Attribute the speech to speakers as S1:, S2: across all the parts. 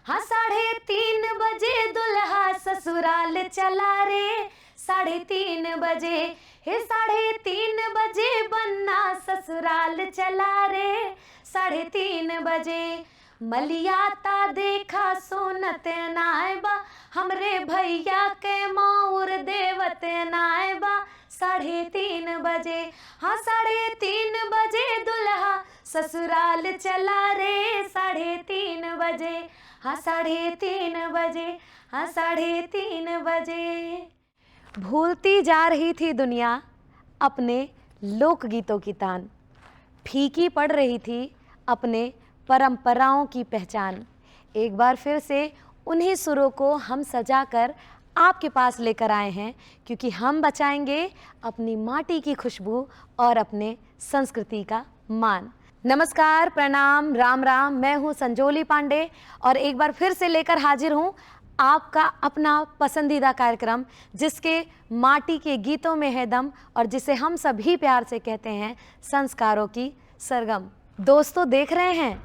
S1: हाँ 3:30 बजे दुल्हा ससुराल चला रे, 3:30 बजे, हे 3:30 बजे बन्ना ससुराल चला रे, 3:30 बजे। मलियाता देखा सोनत नायबा, हमरे भैया के मौर देवत नायबा, 3:30 बजे। हाँ 3:30 बजे दुल्हा ससुराल चला रे, 3:30 बजे, हाँ 3:30 बजे, हाँ 3:30 बजे। भूलती जा रही थी दुनिया अपने लोकगीतों की तान, फीकी पड़ रही थी अपने परंपराओं की पहचान। एक बार फिर से उन्हीं सुरों को हम सजाकर आपके पास लेकर आए हैं, क्योंकि हम बचाएंगे अपनी माटी की खुशबू और अपने संस्कृति का मान। नमस्कार, प्रणाम, राम राम। मैं हूँ संजोली पांडे और एक बार फिर से लेकर हाजिर हूँ आपका अपना पसंदीदा कार्यक्रम, जिसके माटी के गीतों में है दम और जिसे हम सभी प्यार से कहते हैं संस्कारों की सरगम। दोस्तों, देख रहे हैं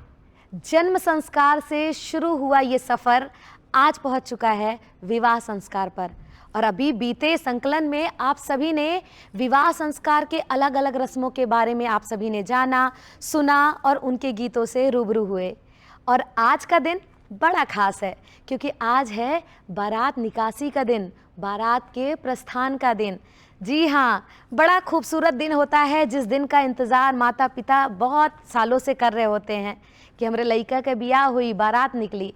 S1: जन्म संस्कार से शुरू हुआ ये सफ़र आज पहुंच चुका है विवाह संस्कार पर। और अभी बीते संकलन में आप सभी ने विवाह संस्कार के अलग अलग रस्मों के बारे में आप सभी ने जाना, सुना और उनके गीतों से रूबरू हुए। और आज का दिन बड़ा खास है, क्योंकि आज है बारात निकासी का दिन, बारात के प्रस्थान का दिन। जी हाँ, बड़ा खूबसूरत दिन होता है, जिस दिन का इंतज़ार माता पिता बहुत सालों से कर रहे होते हैं कि हमारे लड़का के ब्याह हुई, बारात निकली।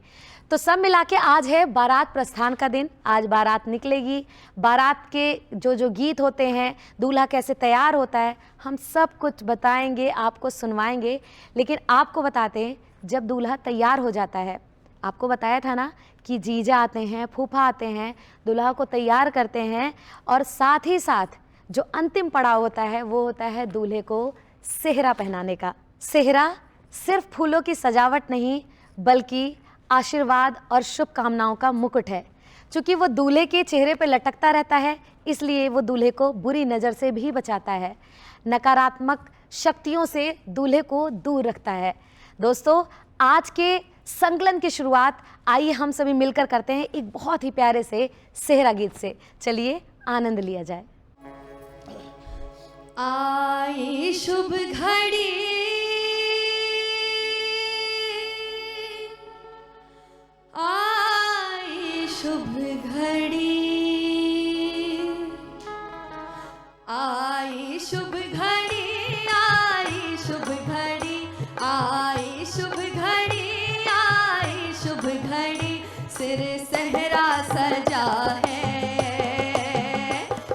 S1: तो सब मिला के आज है बारात प्रस्थान का दिन। आज बारात निकलेगी, बारात के जो गीत होते हैं, दूल्हा कैसे तैयार होता है, हम सब कुछ बताएंगे, आपको सुनवाएंगे। लेकिन आपको बताते हैं, जब दूल्हा तैयार हो जाता है, आपको बताया था ना कि जीजा आते हैं, फूफा आते हैं, दूल्हा को तैयार करते हैं और साथ ही साथ जो अंतिम पड़ाव होता है वो होता है दूल्हे को सेहरा पहनाने का। सेहरा सिर्फ फूलों की सजावट नहीं, बल्कि आशीर्वाद और शुभकामनाओं का मुकुट है। चूँकि वो दूल्हे के चेहरे पर लटकता रहता है, इसलिए वो दूल्हे को बुरी नज़र से भी बचाता है, नकारात्मक शक्तियों से दूल्हे को दूर रखता है। दोस्तों, आज के संकलन की शुरुआत आइए हम सभी मिलकर करते हैं एक बहुत ही प्यारे से सेहरा गीत से। चलिए आनंद लिया जाए।
S2: आई शुभ घड़ी, आई शुभ घड़ी, आई शुभ घड़ी, आई शुभ घड़ी, आई शुभ घड़ी, आई शुभ घड़ी। सिर सेहरा सजा है,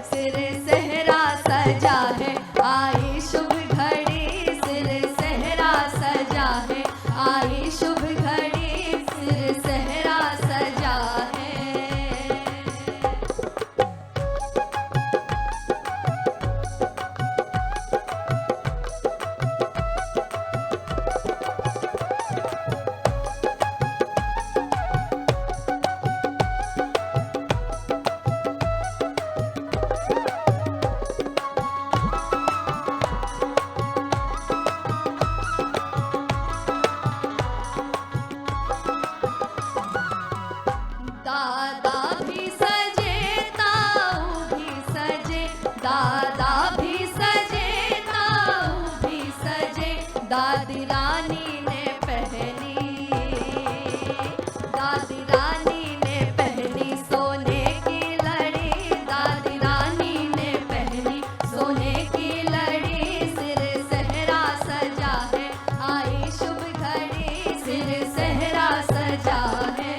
S2: सिर सेहरा सजा है, आई शुभ घड़ी, सिर सेहरा सजा है, आई शुभ घड़ी, सिर सेहरा सजा है। दादा भी सजे, ताऊ भी सजे, दादा भी सजे, ताऊ भी सजे। दादी रानी ने पहनी, दादी रानी ने पहनी सोने की लड़ी, दादी रानी ने पहनी सोने की लड़ी। सिर सेहरा सजा है, आई शुभ घड़ी, सिर सेहरा सजा है।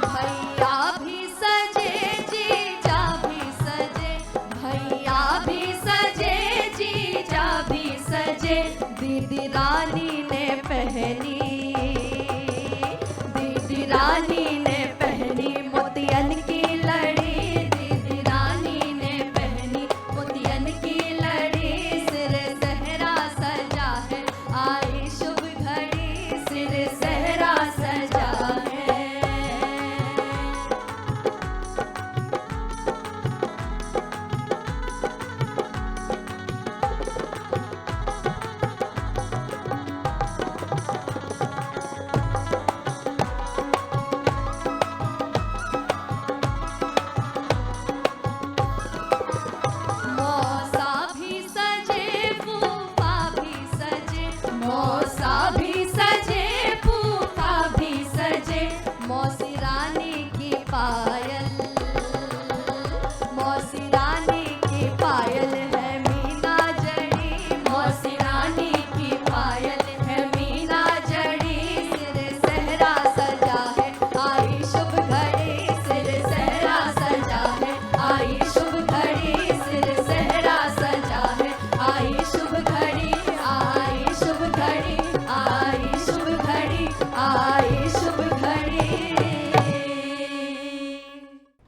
S2: भैया भी सजे, जीजा भी सजे, भैया भी सजे, जीजा भी सजे। दीदी रानी ने पहनी, दीदी रानी ने पहनी मोतियन की लड़ी, दीदी रानी ने पहनी मोतियन की लड़ी। सिर सेहरा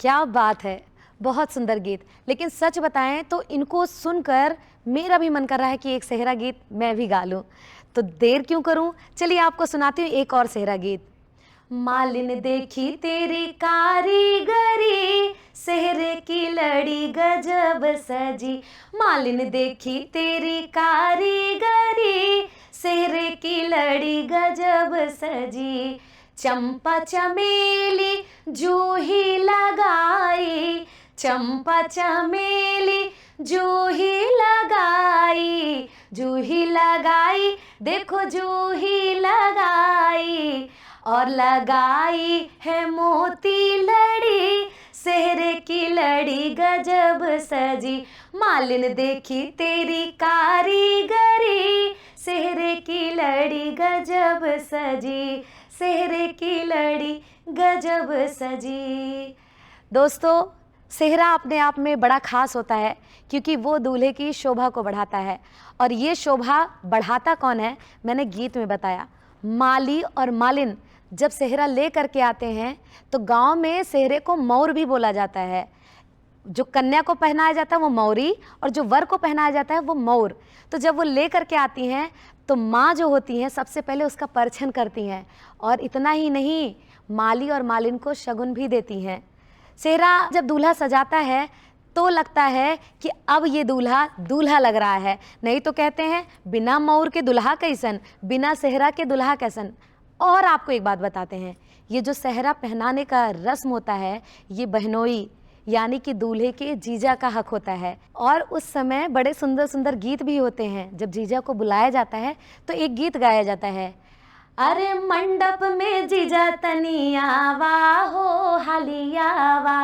S1: क्या बात है, बहुत सुंदर गीत। लेकिन सच बताएं तो इनको सुनकर मेरा भी मन कर रहा है कि एक सेहरा गीत मैं भी गा लूं। तो देर क्यों करूं, चलिए आपको सुनाती हूँ एक और सेहरा गीत। मालिन देखी तेरी कारीगरी, सेहरे की लड़ी गजब सजी। मालिन देखी तेरी कारीगरी, सेहरे की लड़ी गजब सजी। चंपा चमेली जूही लगाई, चंपा चमेली जूही लगाई, जूही लगाई, देखो जूही लगाई, और लगाई है मोती लड़ी, सेहरे की लड़ी गजब सजी। मालिन देखी तेरी कारीगरी, सेहरे की लड़ी गजब सजी, सेहरे की लड़ी गजब सजी। दोस्तों, सेहरा अपने आप में बड़ा खास होता है क्योंकि वो दूल्हे की शोभा को बढ़ाता है। और ये शोभा बढ़ाता कौन है, मैंने गीत में बताया। माली और मालिन जब सेहरा ले करके आते हैं तो गांव में सेहरे को मौर भी बोला जाता है। जो कन्या को पहनाया जाता है वो मौरी, और जो वर को पहनाया जाता है वो मौर। तो जब वो ले करके आती हैं तो माँ जो होती हैं सबसे पहले उसका परछन करती हैं, और इतना ही नहीं, माली और मालिन को शगुन भी देती हैं। सेहरा जब दूल्हा सजाता है तो लगता है कि अब ये दूल्हा दूल्हा लग रहा है। नहीं तो कहते हैं बिना मौर के दुल्हा कैसन, बिना सेहरा के दुल्हा कैसन। और आपको एक बात बताते हैं, ये जो सेहरा पहनाने का रस्म होता है ये बहनोई यानी कि दूल्हे के जीजा का हक होता है। और उस समय बड़े सुंदर सुंदर गीत भी होते हैं। जब जीजा को बुलाया जाता है तो एक गीत गाया जाता है, अरे मंडप में जीजा तनिया हो हालिया वा,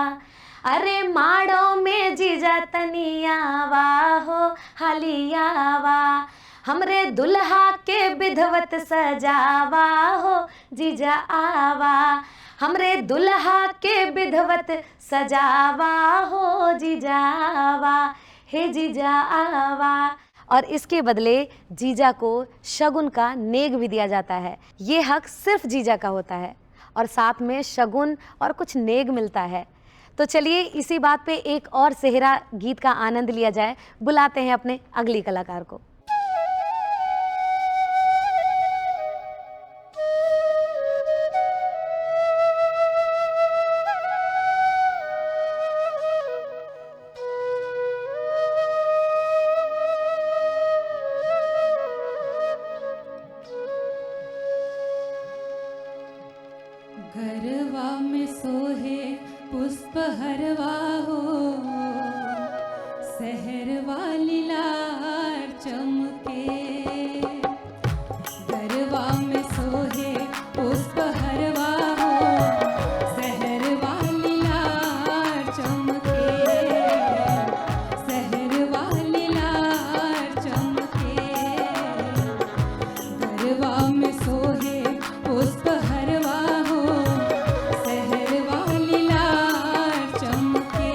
S1: अरे माड़ो में जीजा तनिया हो हालिया वा, हमरे दुल्हा के विधवत सजावा हो जीजा आवा, हमरे दुल्हा के विधवत सजावा हो जीजा आवा, हे जीजा आवा। और इसके बदले जीजा को शगुन का नेग भी दिया जाता है। ये हक सिर्फ जीजा का होता है, और साथ में शगुन और कुछ नेग मिलता है। तो चलिए इसी बात पे एक और सेहरा गीत का आनंद लिया जाए। बुलाते हैं अपने अगली कलाकार को।
S2: गरवा में सोहे पुष्प हरवा हो, सहर वाली लार चमके। गरवा में सोहे पुष्प हरवा हो, सहर वाली लार चमके, सहर वाली लार चमके। गरवा में सोहे पुष्प हरवा हो, सहर वाली लार चमके।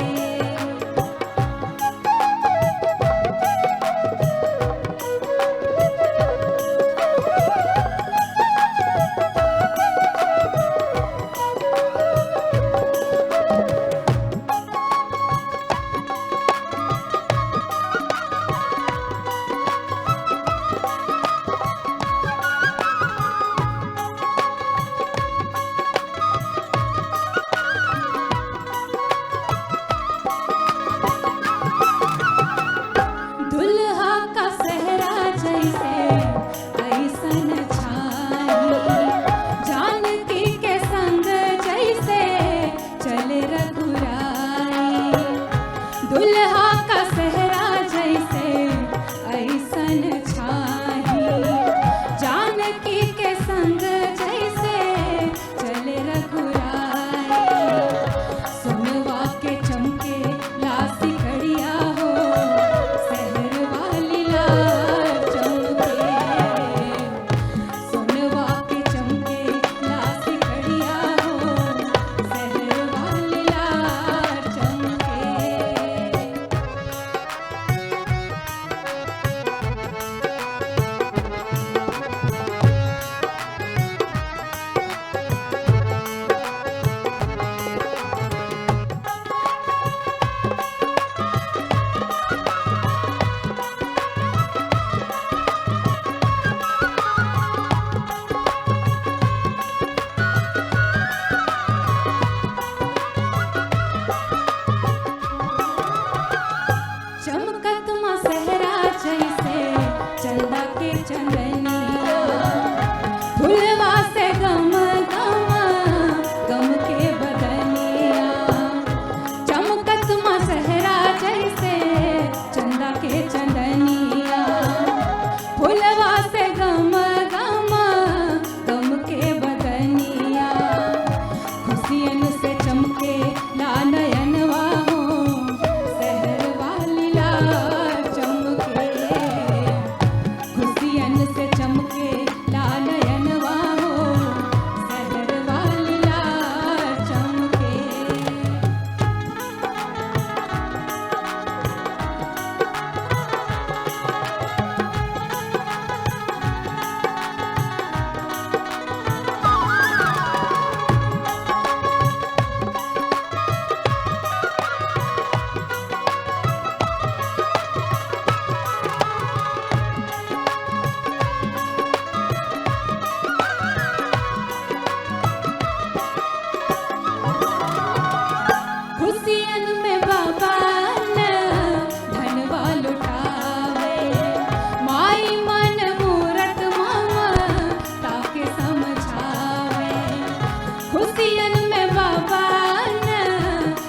S2: गोदियन में बाबा न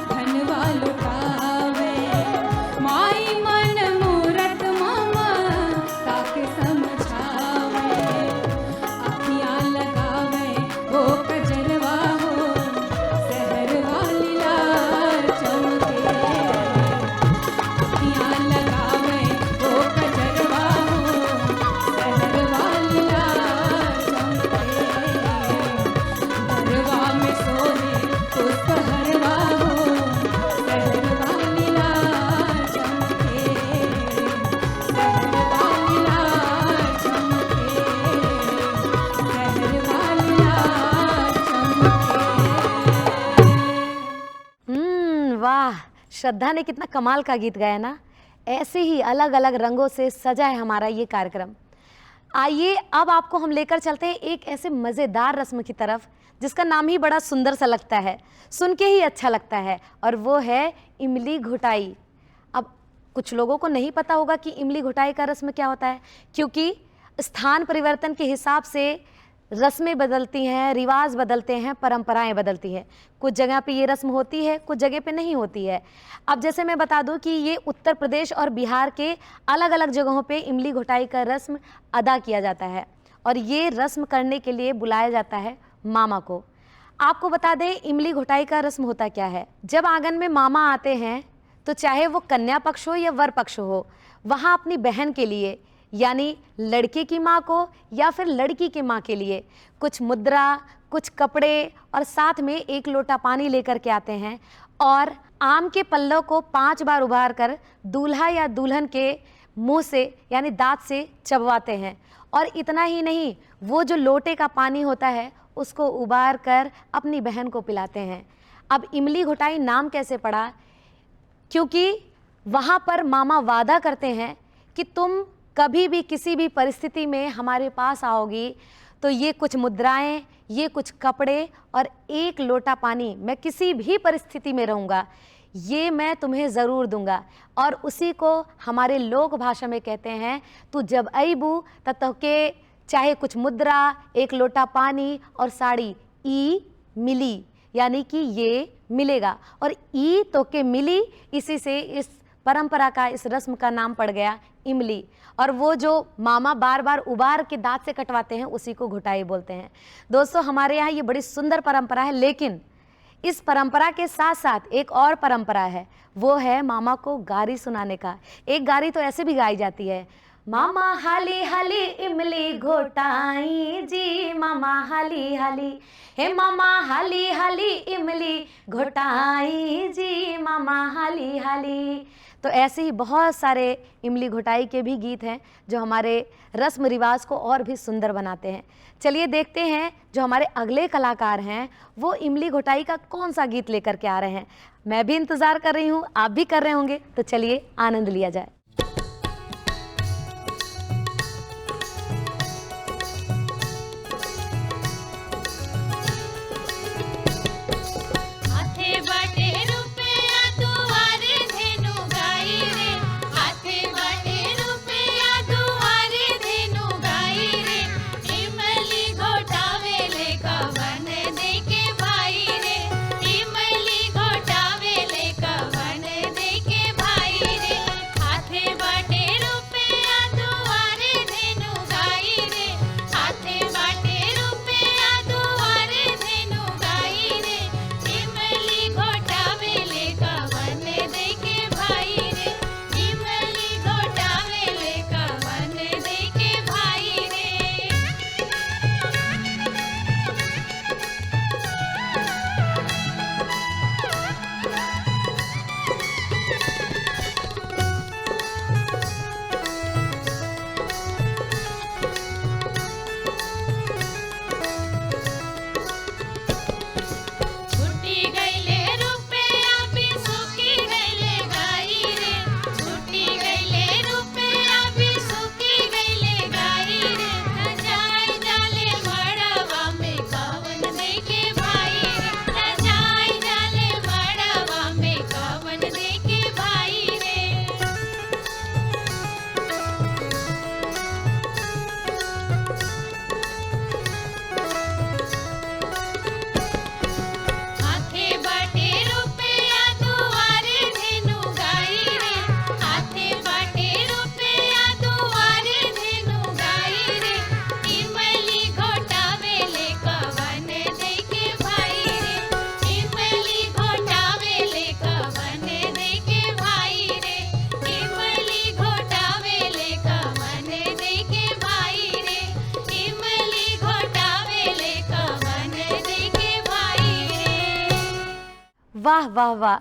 S2: धनवा लुटावे, माई मन मूरत मामा ताके समझावे, अखियाँ लगावे वो कजरवा हो, शहर वाली लाल चमके, अखियाँ लगावे वो कजरवा हो, शहर वाली लाल चमके, हरवा में सोहे पुष्पहरवा हो, शहर वाली लाल चमके, शहर वाली लाल चमके, शहर वाली लाल चमके।
S1: वाह, श्रद्धा ने कितना कमाल का गीत गाया ना। ऐसे ही अलग अलग रंगों से सजा है हमारा ये कार्यक्रम। आइए अब आपको हम लेकर चलते हैं एक ऐसे मज़ेदार रस्म की तरफ जिसका नाम ही बड़ा सुंदर सा लगता है, सुन के ही अच्छा लगता है, और वो है इमली घुटाई। अब कुछ लोगों को नहीं पता होगा कि इमली घुटाई का रस्म क्या होता है, क्योंकि स्थान परिवर्तन के हिसाब से रस्में बदलती हैं, रिवाज बदलते हैं, परंपराएं बदलती हैं। कुछ जगह पे ये रस्म होती है, कुछ जगह पे नहीं होती है। अब जैसे मैं बता दूं कि ये उत्तर प्रदेश और बिहार के अलग अलग जगहों पे इमली घुटाई का रस्म अदा किया जाता है, और ये रस्म करने के लिए बुलाया जाता है मामा को। आपको बता दें इमली घुटाई का रस्म होता क्या है। जब आंगन में मामा आते हैं तो चाहे वो कन्या पक्ष हो या वर पक्ष हो, वहाँ अपनी बहन के लिए यानी लड़के की माँ को या फिर लड़की की माँ के लिए कुछ मुद्रा, कुछ कपड़े और साथ में 1 लोटा पानी लेकर के आते हैं, और आम के पल्लों को 5 बार उबार कर दूल्हा या दुल्हन के मुंह से यानी दांत से चबवाते हैं। और इतना ही नहीं, वो जो लोटे का पानी होता है उसको उबार कर अपनी बहन को पिलाते हैं। अब इमली घुटाई नाम कैसे पड़ा? क्योंकि वहाँ पर मामा वादा करते हैं कि तुम कभी भी किसी भी परिस्थिति में हमारे पास आओगी तो ये कुछ मुद्राएं, ये कुछ कपड़े और 1 लोटा पानी, मैं किसी भी परिस्थिति में रहूँगा, ये मैं तुम्हें ज़रूर दूंगा। और उसी को हमारे लोक भाषा में कहते हैं, तू जब अबू तब तोके चाहे कुछ मुद्रा, 1 लोटा पानी और साड़ी ई मिली, यानी कि ये मिलेगा। और ई तोके मिली, इसी से इस परंपरा का, इस रस्म का नाम पड़ गया इमली। और वो जो मामा बार बार उबार के दांत से कटवाते हैं उसी को घुटाई बोलते हैं। दोस्तों, हमारे यहाँ ये बड़ी सुंदर परंपरा है, लेकिन इस परंपरा के साथ साथ एक और परंपरा है, वो है मामा को गारी सुनाने का। एक गारी तो ऐसे भी गाई जाती है, मामा हाली हाली इमली घोटाई जी, मामा हाली हाली, हे मामा हाली हाली इमली घोटाई जी, मामा हाली हाली। तो ऐसे ही बहुत सारे इमली घोटाई के भी गीत हैं जो हमारे रस्म रिवाज को और भी सुंदर बनाते हैं। चलिए देखते हैं जो हमारे अगले कलाकार हैं वो इमली घोटाई का कौन सा गीत लेकर के आ रहे हैं। मैं भी इंतज़ार कर रही हूँ, आप भी कर रहे होंगे, तो चलिए आनंद लिया जाए।
S3: हाथे
S1: वाह वाह वाह,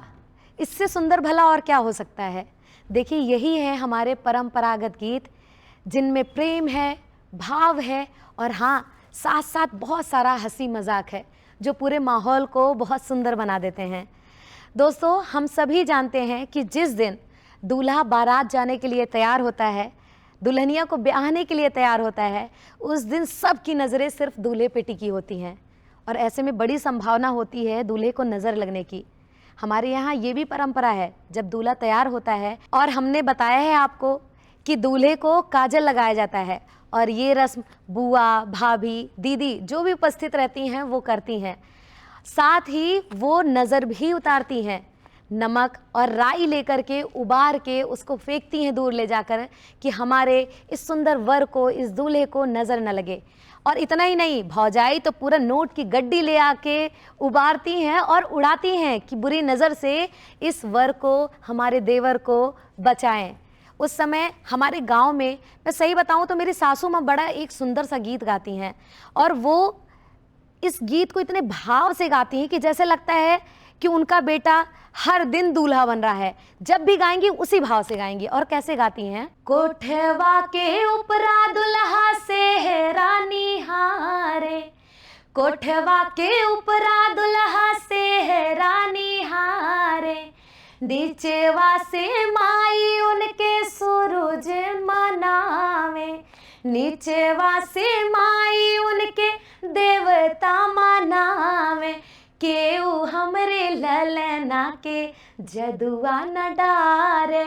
S1: इससे सुंदर भला और क्या हो सकता है। देखिए यही है हमारे परंपरागत गीत, जिनमें प्रेम है, भाव है और हाँ साथ साथ बहुत सारा हंसी मजाक है, जो पूरे माहौल को बहुत सुंदर बना देते हैं। दोस्तों, हम सभी जानते हैं कि जिस दिन दूल्हा बारात जाने के लिए तैयार होता है, दुल्हनिया को ब्याहने के लिए तैयार होता है, उस दिन सबकी नज़रें सिर्फ दूल्हे पे टिकी होती हैं और ऐसे में बड़ी संभावना होती है दूल्हे को नज़र लगने की। हमारे यहाँ ये भी परंपरा है, जब दूल्हा तैयार होता है और हमने बताया है आपको कि दूल्हे को काजल लगाया जाता है और ये रस्म बुआ, भाभी, दीदी जो भी उपस्थित रहती हैं वो करती हैं। साथ ही वो नज़र भी उतारती हैं, नमक और राई लेकर के उबार के उसको फेंकती हैं दूर ले जाकर, कि हमारे इस सुंदर वर को, इस दूल्हे को नज़र न लगे। और इतना ही नहीं, भौजाई तो पूरा नोट की गड्डी ले आके उबारती हैं और उड़ाती हैं कि बुरी नज़र से इस वर को, हमारे देवर को बचाएं। उस समय हमारे गांव में, मैं सही बताऊं तो मेरी सासू माँ बड़ा एक सुंदर सा गीत गाती हैं और वो इस गीत को इतने भाव से गाती हैं कि जैसे लगता है कि उनका बेटा हर दिन दूल्हा बन रहा है। जब भी गाएंगी उसी भाव से गाएंगी। और कैसे गाती हैं? कोठवा के ऊपरा दुल्हा से है रानी हारे, कोठवा के ऊपरा दुल्हा से है रानी हारे, नीचेवा से माई उनके सूरज मनावे, नीचेवा से माई उनके देवता मनावे, केहू हमरे ललना के जदुआ न डारे,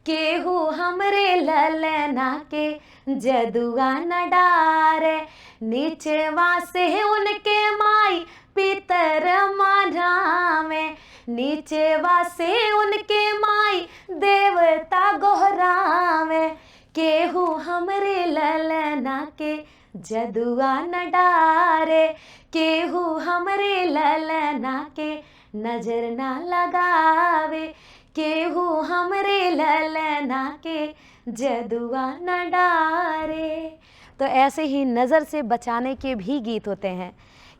S1: केहू हमरे ललना के जदुआ न डारे, नीचेवा से उनके माई पितर मनावे, नीचेवा से उनके माई देवता गोहरावे, केहू हमरे ललना के जदुआ न डारे, केहू हमरे ललना के नजर ना लगावे, केहू हमरे ललना के जदुआ न डारे। तो ऐसे ही नज़र से बचाने के भी गीत होते हैं,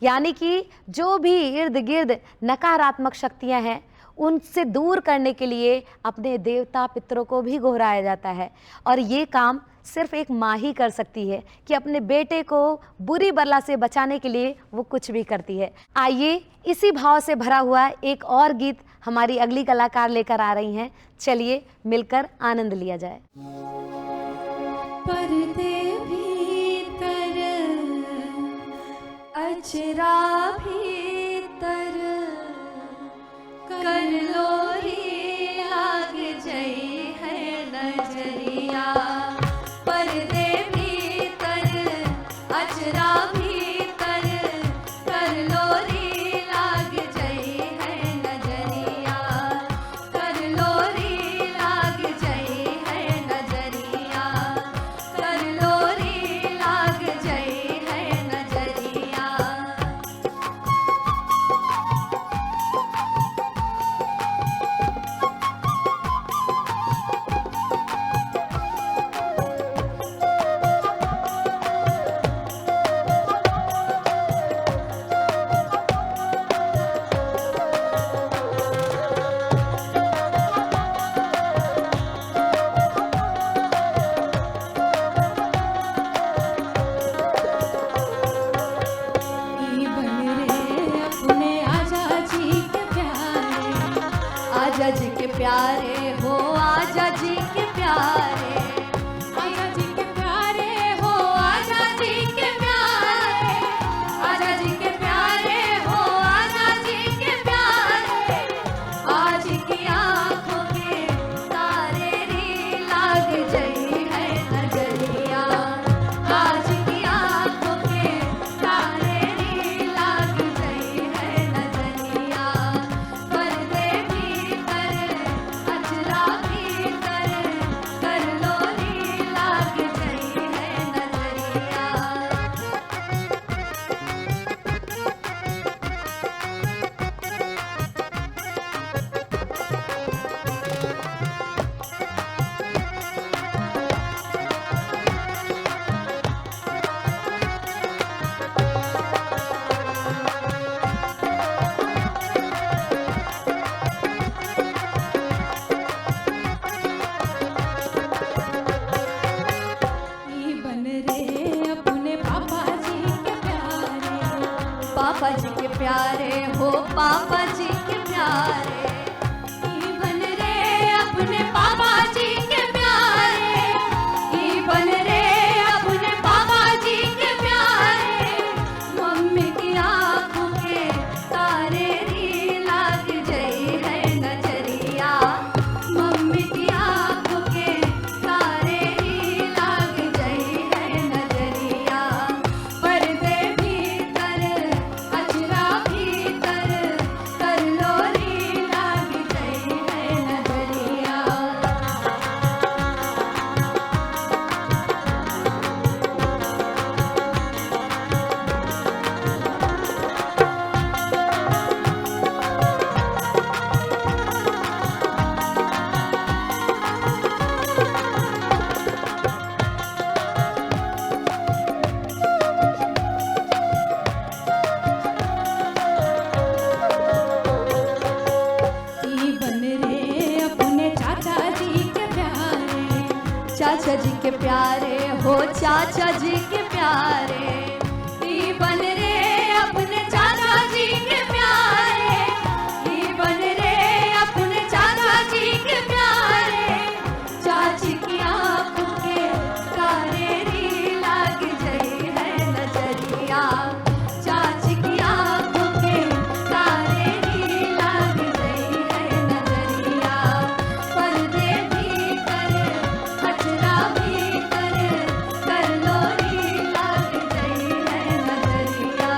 S1: यानी कि जो भी इर्द गिर्द नकारात्मक शक्तियां हैं उनसे दूर करने के लिए अपने देवता पितरों को भी गोहराया जाता है। और ये काम सिर्फ एक माँ ही कर सकती है कि अपने बेटे को बुरी बला से बचाने के लिए वो कुछ भी करती है। आइए इसी भाव से भरा हुआ एक और गीत हमारी अगली कलाकार लेकर आ रही हैं, चलिए मिलकर आनंद लिया जाए।
S2: पर्दे भीतर अचरा भीतर कर लो री लाग जई है नजरिया, पर्दे भीतर अचरा भीतर कर लो री लाग जई है नजरिया, कर लो री लाग जई है नजरिया, कर लो री लाग जई है नजरिया। ई बन रे अपने आजा जी के प्यारे, आजा जी के प्यारे हो, आजा जी के प्यारे, आजा जी के प्यारे हो, आजा जी के प्यारे, आजा जी के प्यारे हो, आजा जी के प्यारे, आज की आँखों के तारे री लाग जई है नजरिया, आज की आँखों के तारे री लाग जई है नजरिया, पर्दे भीतर के प्यारे हो पापा जी के प्यारे, ई बन रे अपने पापा जी के प्यारे, ई बन रे अपने पापा जी के प्यारे। मम्मी की आंखों के तारे री लाग गई है नजरिया, मम्मी की आंखों के तारे री लाग गई है नजरिया। पर्दे भीतर अजरा भीतर कर लो री लाग गई है नजरिया। ई बन रे अपने चाचा जी के प्यारे, चाचा जी के प्यारे हो चाचा जी के प्यारे। ई बन रे अपने चाचा जी के प्यारे, ई बन रे अपने चाचा जी के प्यारे। चाची की आंखों के तारे री लाग गई है नजरिया, चाची की आंखों के तारे री लाग गई है नजरिया। पर्दे भीतर अजरा भीतर कर लो री लाग गई है नजरिया।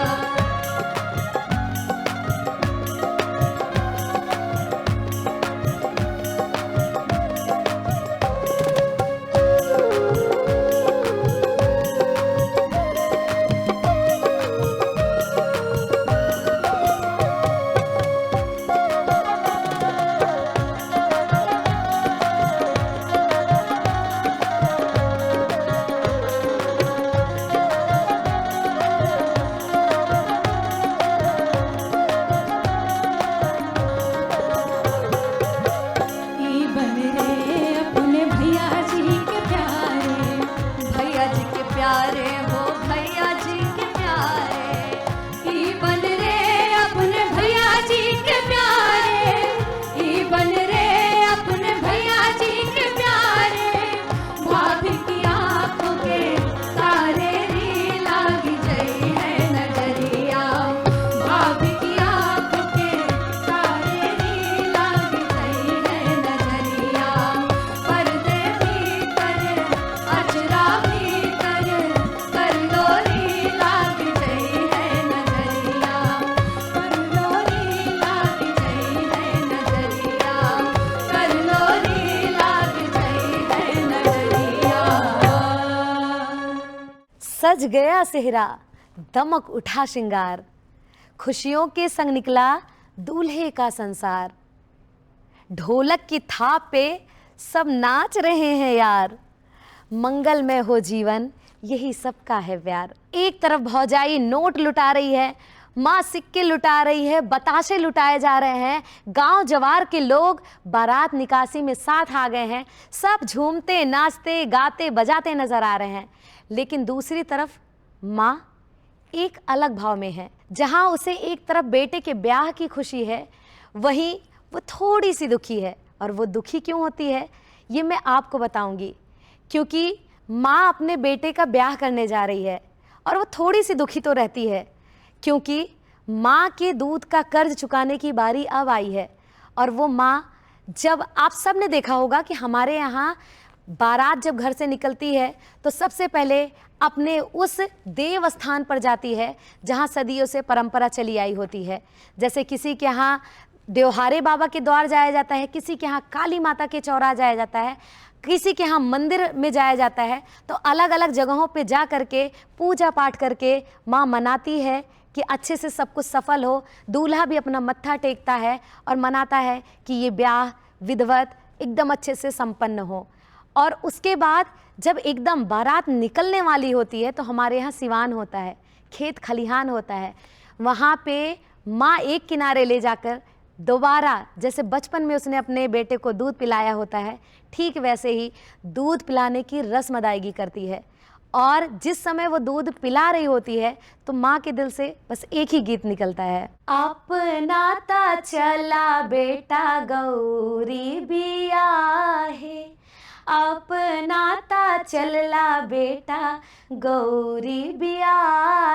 S2: ई बन रे अपने भैया जी के प्यारे, भैया जी के प्यारे हो भैया जी के प्यारे। ई बन रे अपने भैया जी के प्यारे, ई बन रे अपने भैया जी के प्यारे। भाभी की आंखों के तारे री लाग गई है नजरिया, भाभी की आंखों के तारे री लाग गई है नजरिया। पर्दे भीतर अजरा भीतर कर लो री लाग गई है नजरिया, कर लो री लाग गई है नजरिया, कर लो री लाग गई है नजरिया।
S1: सज गया सेहरा, दमक उठा श्रृंगार, खुशियों के संग निकला दूल्हे का संसार। ढोलक की थाप पे सब नाच रहे हैं यार, मंगलमय हो जीवन यही सबका है प्यार। एक तरफ भौजाई नोट लुटा रही है, माँ सिक्के लुटा रही है, बताशे लुटाए जा रहे हैं, गांव जवार के लोग बारात निकासी में साथ आ गए हैं, सब झूमते नाचते गाते बजाते नजर आ रहे हैं। लेकिन दूसरी तरफ माँ एक अलग भाव में है। जहाँ उसे एक तरफ बेटे के ब्याह की खुशी है, वहीं वो थोड़ी सी दुखी है। और वो दुखी क्यों होती है ये मैं आपको बताऊंगी, क्योंकि माँ अपने बेटे का ब्याह करने जा रही है और वो थोड़ी सी दुखी तो रहती है, क्योंकि माँ के दूध का कर्ज चुकाने की बारी अब आई है। और वो माँ, जब आप सब ने देखा होगा कि हमारे यहाँ बारात जब घर से निकलती है तो सबसे पहले अपने उस देव स्थान पर जाती है जहाँ सदियों से परंपरा चली आई होती है। जैसे किसी के यहाँ देवहारे बाबा के द्वार जाया जाता है, किसी के यहाँ काली माता के चौराहा जाया जाता है, किसी के यहाँ मंदिर में जाया जाता है। तो अलग अलग जगहों पे जा करके पूजा पाठ करके माँ मनाती है कि अच्छे से सब कुछ सफल हो। दूल्हा भी अपना मत्था टेकता है और मनाता है कि ये ब्याह विधिवत एकदम अच्छे से संपन्न हो। और उसके बाद जब एकदम बारात निकलने वाली होती है तो हमारे यहाँ सिवान होता है, खेत खलिहान होता है। वहाँ पे माँ एक किनारे ले जाकर दोबारा, जैसे बचपन में उसने अपने बेटे को दूध पिलाया होता है, ठीक वैसे ही दूध पिलाने की रस्म अदायगी करती है। और जिस समय वो दूध पिला रही होती है तो माँ के दिल से बस एक ही गीत निकलता है, अपनाता चला बेटा गौरी बिया है, अपनाता चलला बेटा गौरी बिया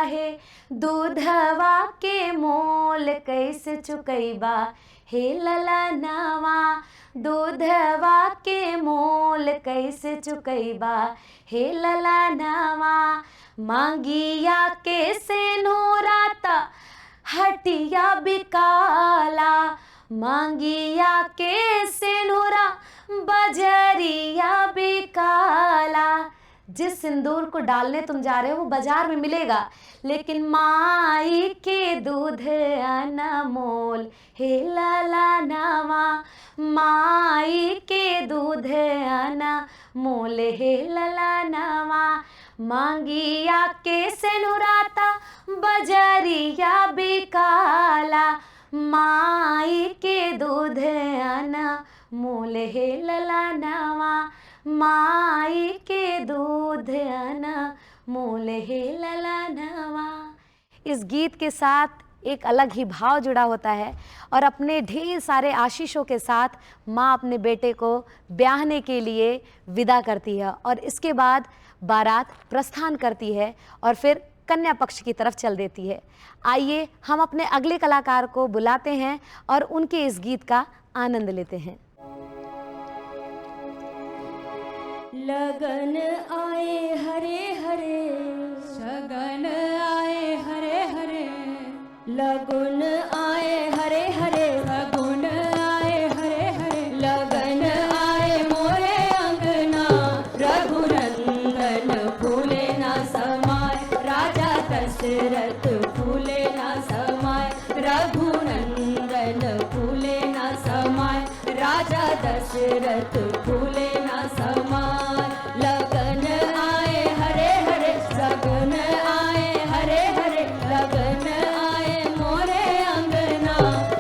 S1: है, दूधवा के मोल कैसे चुकैबा हे ललनवा, दूधवा के मोल कैसे चुकैबा हे ललनवा, मांगिया के सेनुराता हटिया बिकाला, मांगिया के सेनुरा बजरिया बिकाला। जिस सिंदूर को डालने तुम जा रहे हो वो बाजार में मिलेगा, लेकिन माई के दूध अनमोल हे ललनवा, माई के दूध अनमोल हे ललनवा, मांगिया के सेनुराता बजरिया बिकाला, माई के दूध अनमोल हे ललनवा, माई के दूध अनमोल हे ललनवा। इस गीत के साथ एक अलग ही भाव जुड़ा होता है और अपने ढेर सारे आशीषों के साथ माँ अपने बेटे को ब्याहने के लिए विदा करती है और इसके बाद बारात प्रस्थान करती है और फिर कन्या पक्ष की तरफ चल देती है। आइए हम अपने अगले कलाकार को बुलाते हैं और उनके इस गीत का आनंद लेते हैं।
S2: लगन आए हरे हरे, शगन आए हरे हरे, लगन आए हरे हरे, लगन आए हरे हरे, लगन आए मोरे अंगना, रघुनंदन फूले ना समाय, राजा दशरथ फूले ना समाय, रघुनंदन फूले ना समाय, राजा दशरथ फूले ना समाय, लगन आए हरे हरे, लगन आए हरे हरे, लगन आए मोरे अंगना,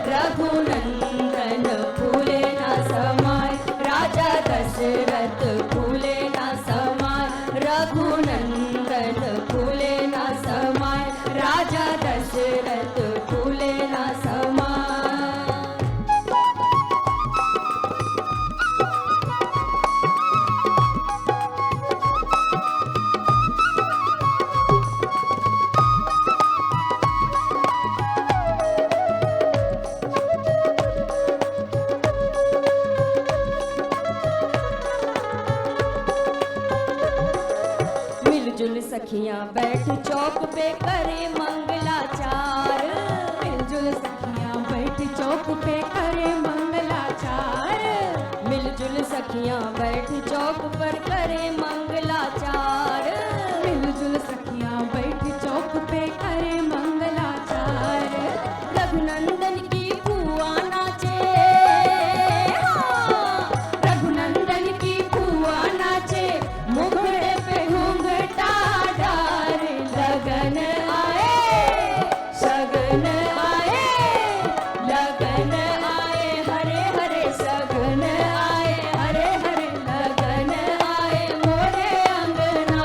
S2: रघुनंदन फूले ना समाय, राजा दशरथ फूले ना समाय, रघुनंदन फूले ना समाय, राजा दशरथ फूले ना समाय। मिलजुल सखियां बैठ चौक पे करे मंगलाचार, मिलजुल सखियां बैठ चौक पे करे मंगलाचार, मिलजुल सखियां बैठ चौक पर करे मंगलाचार, मिलजुल सखियां बैठ चौक पे करे मंगलाचार, रघुनंदन की फुआ नाचे, रघुनंदन की फुआ नाचे, मुखड़े पे घूंघटा डार, लगन आए शगन आए, लगन आए हरे हरे, शगन आए हरे हरे, लगन आए मोरे अंगना,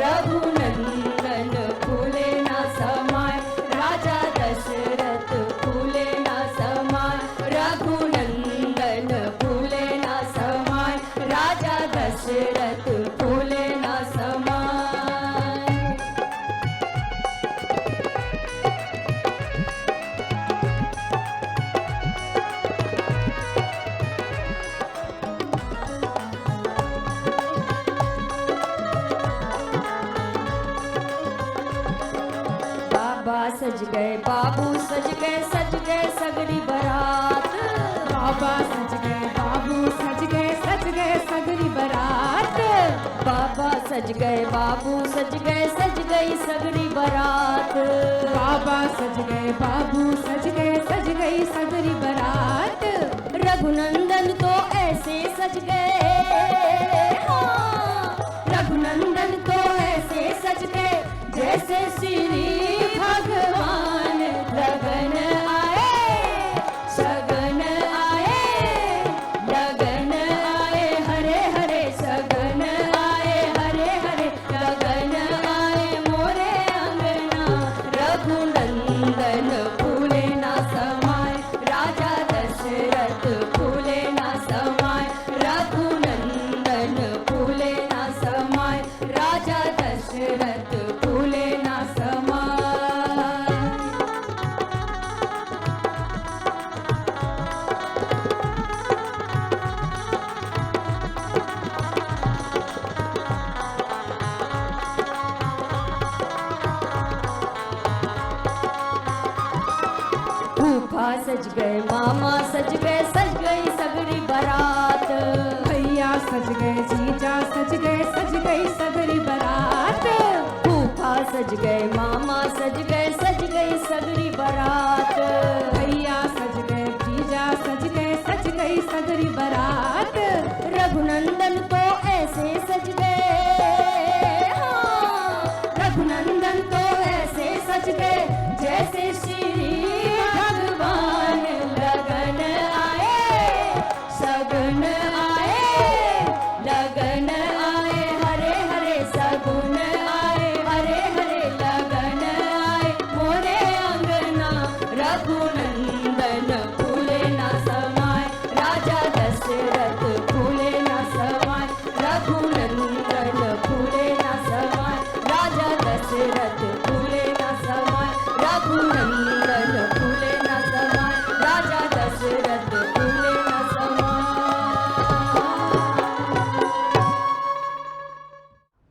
S2: रघुनंदन फूले ना समाय, राजा दशरथ फूले ना समाय, रघुनंदन फूले ना समाय, राजा दशरथ फूले ना समाय। बाबा सज गए बाबू सज गए, सज गए सगरी बारात, बाबा सज गए बाबू सज गए, सज गए सगरी बारात, बाबा सज गए बाबू सज गए, सज गई सगरी बारात, बाबा सज गए बाबू सज गए, सज गई सगरी बारात, रघुनंदन तो ऐसे सज गए, हाँ, रघुनंदन तो ऐसे सज गए जैसे श्री भगवान, लगन आए शगन आए, लगन आए हरे हरे, शगन आए हरे हरे, लगन फूफा सज गए, मामा सज गई सगरी बारात।
S3: भैया सज गए, जीजा सज गई सगरी बारात।
S2: फूफा सज गए, मामा सज गई सगरी बारात।
S3: भैया सज गए, जीजा सज गई सगरी बारात।
S2: रघुनंदन तो ऐसे सज गए, हाँ, रघुनंदन तो ऐसे सज गए जैसे श्री भगवान लगन आए, सगुन आए, लगन आए, हरे हरे सगुन आए, हरे हरे लगन आए, मोरे अंगना रघुनंदन फूले न समाए, राजा दशरथ फूले न समाए, रघुनंदन फूले न समाए, राजा दशरथ फूले न समाए, रघुनंदन फूले न समाए, राजा दशरथ फूले न समाए।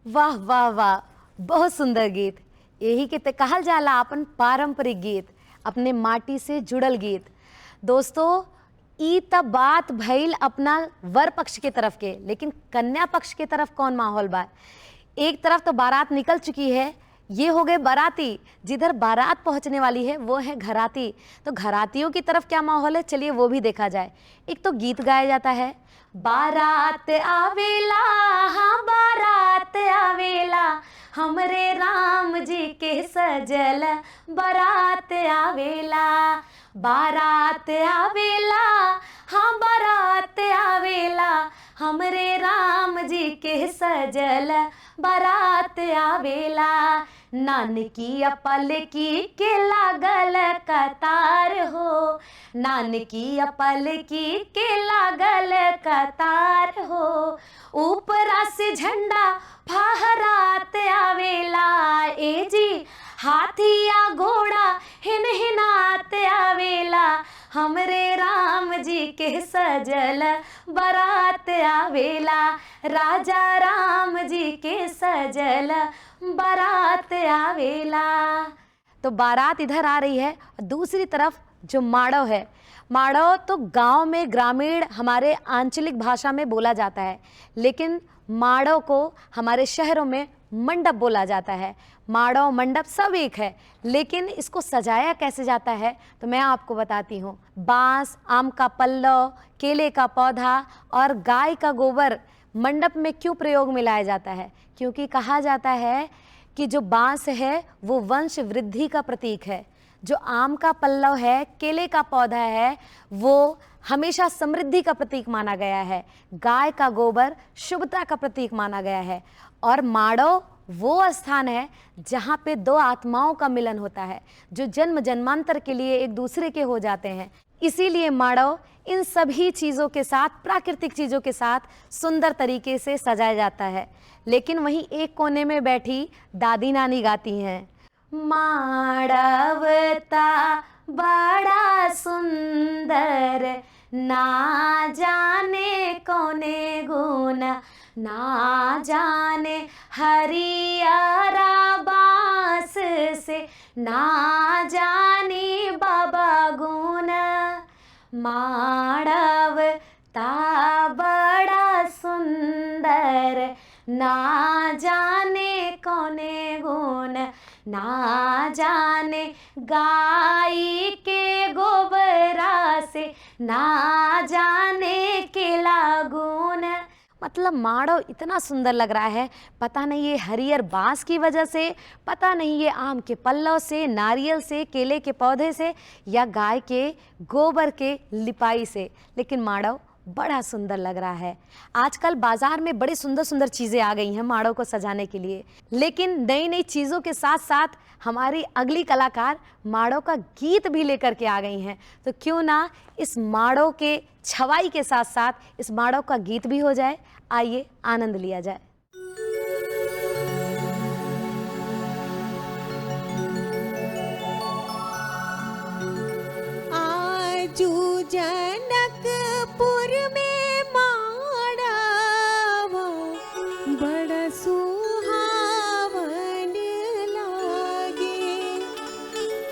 S1: वाह वाह वाह, बहुत सुंदर गीत। यही के ते कहल जाला अपन पारंपरिक गीत, अपने माटी से जुड़ल गीत। दोस्तों, ई तब बात भइल अपना वर पक्ष के तरफ के, लेकिन कन्या पक्ष के तरफ कौन माहौल बा? एक तरफ तो बारात निकल चुकी है, ये हो गए बाराती। जिधर बारात पहुंचने वाली है वो है घराती। तो घरातियों की तरफ क्या माहौल है, चलिए वो भी देखा जाए। एक तो गीत गाया जाता है, बारात आवेला, हाँ बारात आवेला, हमरे राम जी के सजल बारात आवेला, बारात आवेला, हाँ बारात आवेला, हमरे राम जी के सजल बारात आवेला। नानकी अपल की के लागल कतार हो, नानकी अपल की के लागल कतार हो, ऊपरा से झंडा फहरात आवेला, ए जी हाथिया घोड़ा हिन हिनात आवेला, हमरे राम जी के सजल बारात आवेला, राजा राम जी के सजल बारात आवेला। तो बारात इधर आ रही है, दूसरी तरफ जो माड़व है, माड़व तो गांव में ग्रामीण हमारे आंचलिक भाषा में बोला जाता है, लेकिन माड़व को हमारे शहरों में मंडप बोला जाता है। माड़व मंडप सब एक है, लेकिन इसको सजाया कैसे जाता है तो मैं आपको बताती हूँ। बांस, आम का पल्लव, केले का पौधा और गाय का गोबर मंडप में क्यों प्रयोग में लाया जाता है? क्योंकि कहा जाता है कि जो बांस है वो वंश वृद्धि का प्रतीक है, जो आम का पल्लव है, केले का पौधा है, वो हमेशा समृद्धि का प्रतीक माना गया है, गाय का गोबर शुभता का प्रतीक माना गया है, और माड़व वो स्थान है जहाँ पे दो आत्माओं का मिलन होता है, जो जन्म जन्मांतर के लिए एक दूसरे के हो जाते हैं। इसीलिए माड़व इन सभी चीज़ों के साथ, प्राकृतिक चीज़ों के साथ सुंदर तरीके से सजाया जाता है। लेकिन वहीं एक कोने में बैठी दादी नानी गाती हैं, माड़वता बड़ा सुंदर, ना जाने कौने गुण, ना जाने हरियारा बांस से, ना जानी बाबा गुण, माड़व ता बड़ा सुंदर, ना जाने कौने गुण, ना जाने गाय के गोबरा से, ना जाने केला गुण। मतलब माड़व इतना सुंदर लग रहा है, पता नहीं ये हरियर बांस की वजह से, पता नहीं ये आम के पल्लव से, नारियल से, केले के पौधे से, या गाय के गोबर के लिपाई से, लेकिन माड़व बड़ा सुंदर लग रहा है। आजकल बाजार में बड़ी सुंदर सुंदर चीज़ें आ गई हैं माड़व को सजाने के लिए, लेकिन नई नई चीज़ों के साथ साथ हमारी अगली कलाकार माड़व का गीत भी लेकर के आ गई हैं। तो क्यों ना इस माड़व के छवाई के साथ साथ इस माड़व का गीत भी हो जाए। आइए आनंद लिया जाए।
S3: आजू जनकपुर में माड़व बड़ा सुहावन लागे।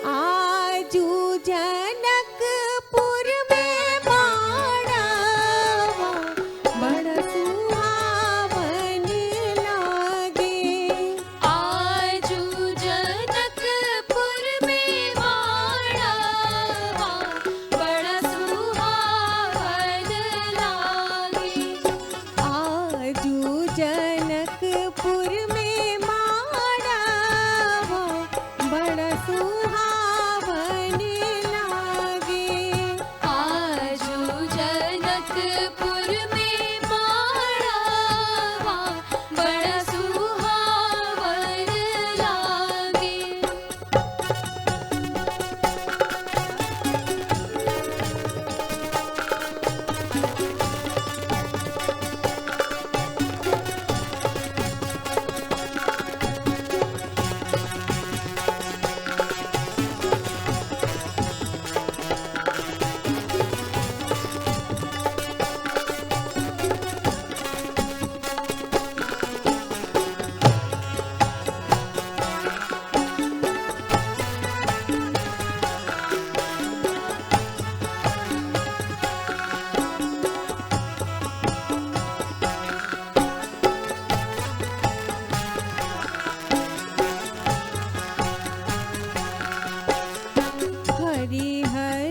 S3: आजू जनकपुर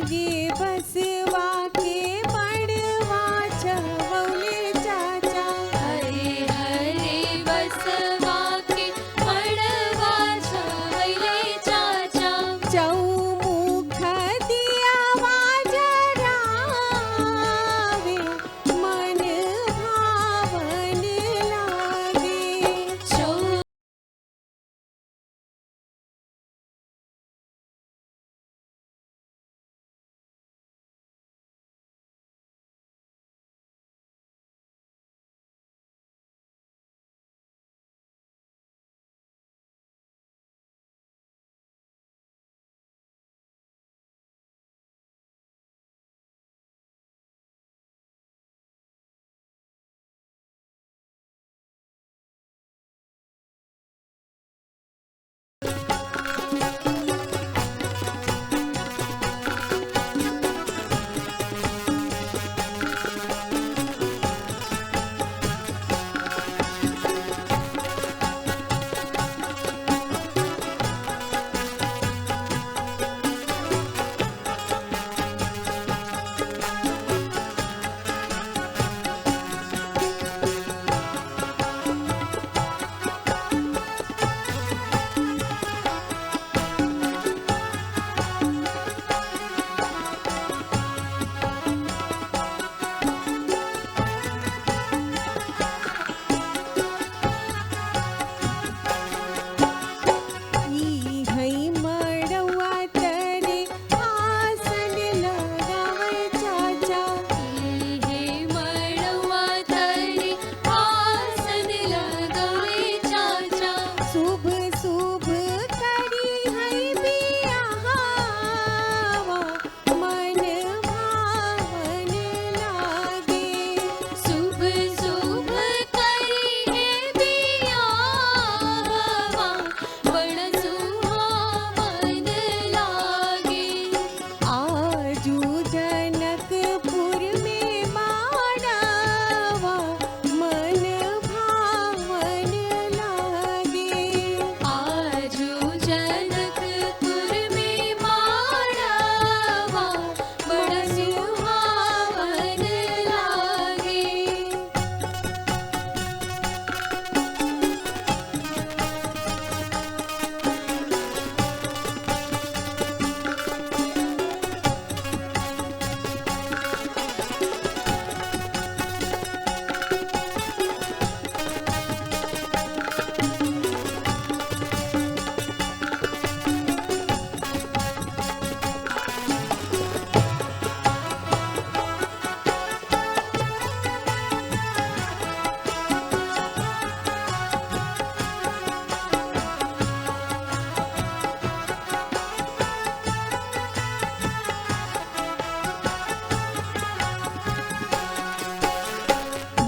S3: लागे बसवा के बड़वा छवले चाचा।
S2: हरे हरे बसवा के बड़वा छवले चाचा।
S3: चौमुख दियावा जरावे मन भावन लागे।
S2: चौ
S3: ई है मड़वा तरे आसन लगावे चाचा।
S2: हे मड़वा तरे आसन लगावे चाचा।
S3: शुभ शुभ करी है बियाहवा मन भावन लागे।
S2: शुभ शुभ करी है बियाहवा बड़ सुहावन लागे।
S3: आजू जनकपुर में मानवा मन भावन लागे।
S2: आजू जनकपुर में माड़वा बड़ सुहावन लागे।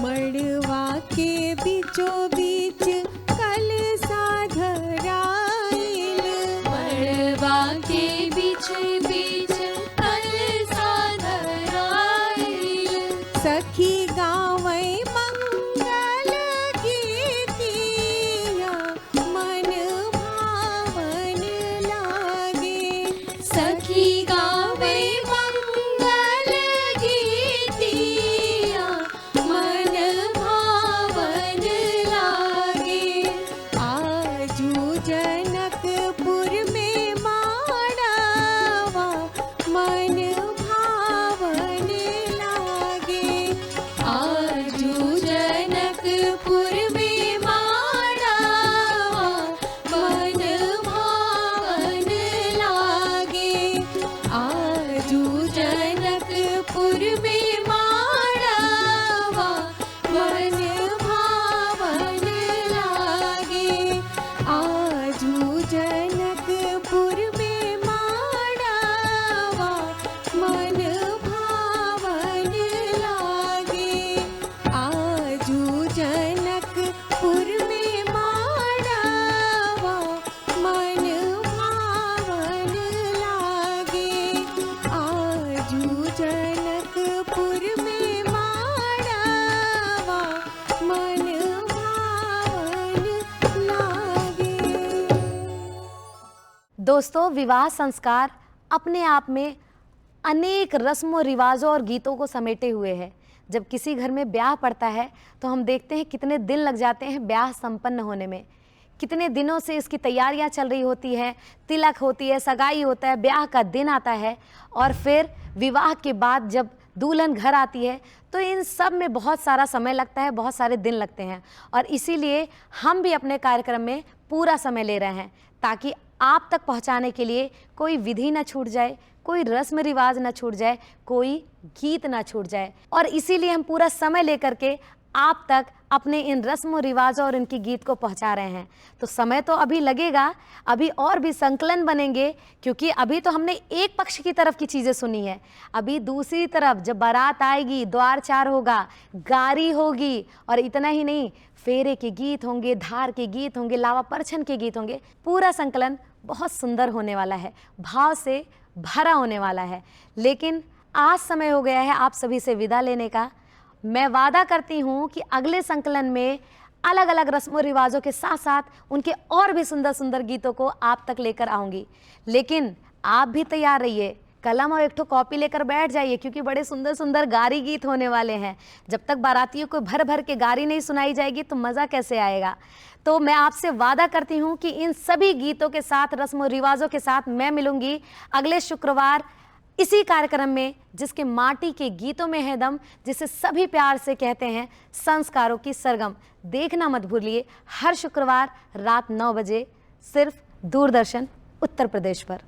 S3: मड़वा के बीचों बीच कलसा धराइल।
S2: मड़वा के बीच बीच कलसा धराइल।
S3: सखी गावै मंगल गीतिया मन भावन लागे।
S2: सखी गावे मंगल गीतिया मन भावन लागे।
S3: आजू जनकपुर में माड़वा मन भावन लागे।
S2: आजू जनकपुर में माड़वा मन भावन लागे।
S3: आजू
S2: जनकपुर में माड़वा मन भावन लागे।
S3: आजू जनकपुर में माड़वा मन भावन लागे। आजू जनकपुर में माड़वा मन भावन लागे। आजू जनकपुर में माड़वा मन भावन लागे।
S1: दोस्तों, विवाह संस्कार अपने आप में अनेक रस्मों रिवाजों और गीतों को समेटे हुए है। जब किसी घर में ब्याह पड़ता है तो हम देखते हैं कितने दिन लग जाते हैं ब्याह संपन्न होने में, कितने दिनों से इसकी तैयारियां चल रही होती है, तिलक होती है, सगाई होता है, ब्याह का दिन आता है और फिर विवाह के बाद जब दुल्हन घर आती है तो इन सब में बहुत सारा समय लगता है, बहुत सारे दिन लगते हैं। और इसीलिए हम भी अपने कार्यक्रम में पूरा समय ले रहे हैं ताकि आप तक पहुंचाने के लिए कोई विधि न छूट जाए, कोई रस्म रिवाज न छूट जाए, कोई गीत न छूट जाए। और इसीलिए हम पूरा समय लेकर के आप तक अपने इन रस्म रिवाजों और इनकी गीत को पहुंचा रहे हैं। तो समय तो अभी लगेगा, अभी और भी संकलन बनेंगे, क्योंकि अभी तो हमने एक पक्ष की तरफ की चीज़ें सुनी है। अभी दूसरी तरफ जब बारात आएगी, द्वार चार होगा, गारी होगी, और इतना ही नहीं, फेरे के गीत होंगे, धार के गीत होंगे, लावा परछन के गीत होंगे। पूरा संकलन बहुत सुंदर होने वाला है, भाव से भरा होने वाला है। लेकिन आज समय हो गया है आप सभी से विदा लेने का। मैं वादा करती हूँ कि अगले संकलन में अलग अलग रस्मों रिवाजों के साथ साथ उनके और भी सुंदर सुंदर गीतों को आप तक लेकर आऊँगी। लेकिन आप भी तैयार रहिए, कलम और एक ठो कॉपी लेकर बैठ जाइए, क्योंकि बड़े सुंदर सुंदर गारी गीत होने वाले हैं। जब तक बारातियों को भर भर के गारी नहीं सुनाई जाएगी तो मज़ा कैसे आएगा। तो मैं आपसे वादा करती हूँ कि इन सभी गीतों के साथ, रस्मों रिवाजों के साथ मैं मिलूंगी अगले शुक्रवार इसी कार्यक्रम में, जिसके माटी के गीतों में है दम, जिसे सभी प्यार से कहते हैं संस्कारों की सरगम। देखना मत भूलिए हर शुक्रवार रात 9 बजे, सिर्फ दूरदर्शन उत्तर प्रदेश पर।